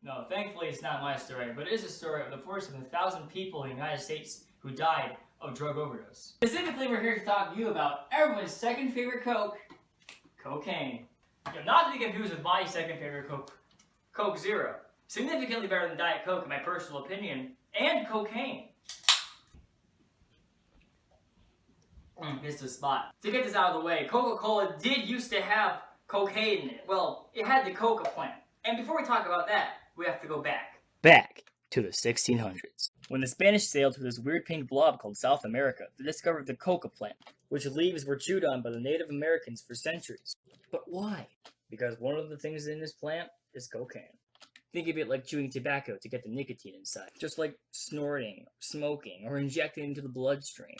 No, thankfully it's not my story, but it is a story of the first of 1,000 people in the United States who died of drug overdose. Specifically, we're here to talk to you about everyone's second favorite Coke, cocaine. Not to be confused with my second favorite Coke, Coke Zero. Significantly better than Diet Coke in my personal opinion, and cocaine. Missed the spot. To get this out of the way, Coca-Cola did used to have cocaine in it. Well, it had the coca plant. And before we talk about that, we have to go back. Back to the 1600s. When the Spanish sailed to this weird pink blob called South America, they discovered the coca plant, which leaves were chewed on by the Native Americans for centuries. But why? Because one of the things in this plant is cocaine. Think of it like chewing tobacco to get the nicotine inside. Just like snorting, smoking, or injecting into the bloodstream.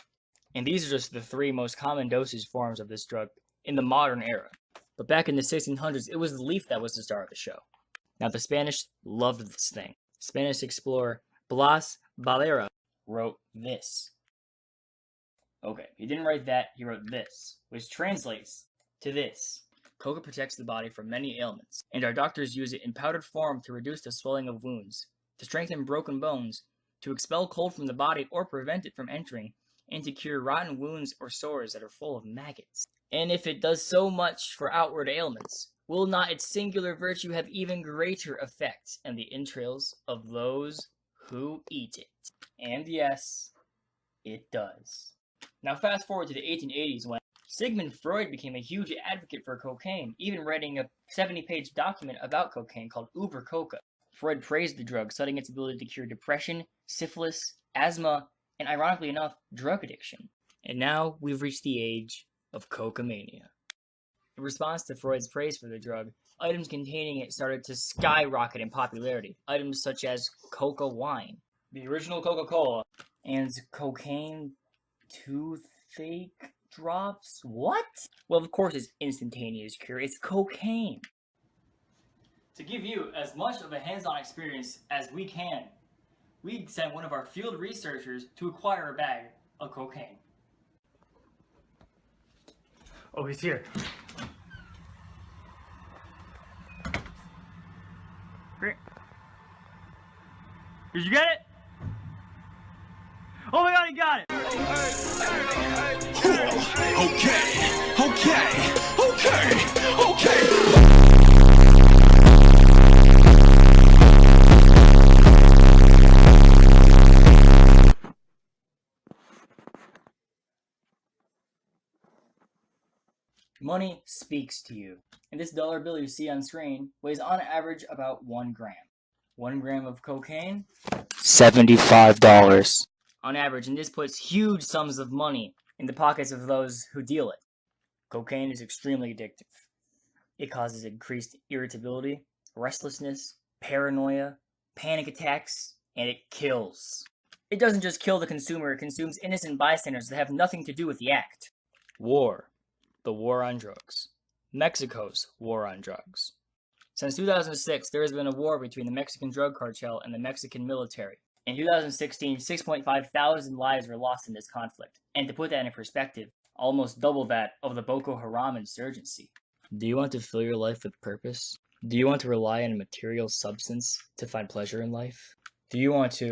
And these are just the 3 most common dosage forms of this drug in the modern era. But back in the 1600s, it was the leaf that was the star of the show. Now, the Spanish loved this thing. Spanish explorer Blas Valera wrote this. Okay, he didn't write that, he wrote this, which translates to this. Coca protects the body from many ailments, and our doctors use it in powdered form to reduce the swelling of wounds, to strengthen broken bones, to expel cold from the body or prevent it from entering, and to cure rotten wounds or sores that are full of maggots. And if it does so much for outward ailments, will not its singular virtue have even greater effect in the entrails of those who eat it? And yes, it does. Now fast forward to the 1880s when Sigmund Freud became a huge advocate for cocaine, even writing a 70-page document about cocaine called Uber Coca. Freud praised the drug, citing its ability to cure depression, syphilis, asthma, and ironically enough, drug addiction. And now we've reached the age of cocamania. In response to Freud's praise for the drug, items containing it started to skyrocket in popularity. Items such as Coca wine, the original Coca-Cola, and cocaine toothache drops. What? Well, of course it's instantaneous cure. It's cocaine. To give you as much of a hands-on experience as we can, we sent one of our field researchers to acquire a bag of cocaine. Oh, he's here. Great. Did you get it? Oh my god, he got it! Okay. Money speaks to you, and this dollar bill you see on screen weighs on average about 1 gram. 1 gram of cocaine? $75. On average, and this puts huge sums of money in the pockets of those who deal it. Cocaine is extremely addictive. It causes increased irritability, restlessness, paranoia, panic attacks, and it kills. It doesn't just kill the consumer, it consumes innocent bystanders that have nothing to do with the act. War. The war on drugs. Mexico's war on drugs. Since 2006, there has been a war between the Mexican drug cartel and the Mexican military. In 2016, 6.5 thousand lives were lost in this conflict. And to put that in perspective, almost double that of the Boko Haram insurgency. Do you want to fill your life with purpose? Do you want to rely on a material substance to find pleasure in life? Do you want to...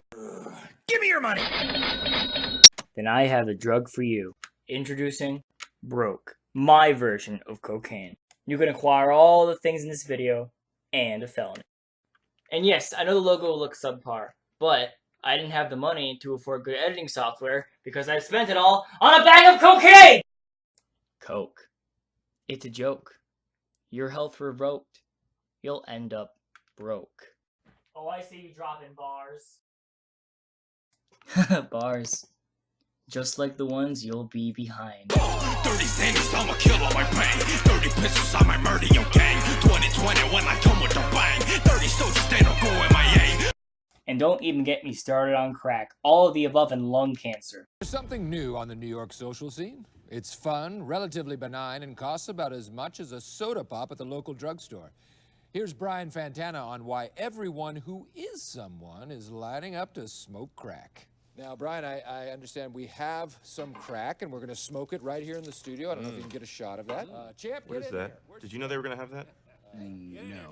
Give me your money! Then I have the drug for you. Introducing Broke. My version of cocaine. You can acquire all the things in this video and a felony. And yes, I know the logo looks subpar, but I didn't have the money to afford good editing software because I spent it all on a bag of cocaine! Coke. It's a joke. Your health revoked. You'll end up broke. Oh, I see you dropping bars. Bars. Just like the ones you'll be behind. 30 cents, I'ma kill all my pain. 30 pistols, I might murder your gang. 2020 when I come with a bang. 30 soldiers, they don't go MIA. And don't even get me started on crack. All of the above and lung cancer. There's something new on the New York social scene. It's fun, relatively benign, and costs about as much as a soda pop at the local drugstore. Here's Brian Fantana on why everyone who is someone is lining up to smoke crack. Now, Brian, I understand we have some crack, and we're going to smoke it right here in the studio. I don't know if you can get a shot of that. Champ, What is that? Did you know they were going to have that? No.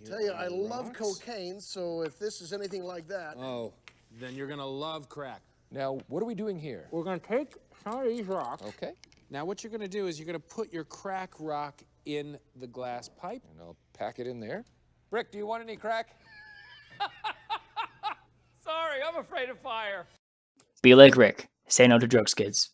Tell you, I love cocaine, so if this is anything like that... Oh, then you're gonna love crack. Now, what are we doing here? We're gonna take some of these rocks. Okay. Now, what you're gonna do is you're gonna put your crack rock in the glass pipe. And I'll pack it in there. Brick, do you want any crack? Sorry, I'm afraid of fire. Be like Rick. Say no to drugs, kids.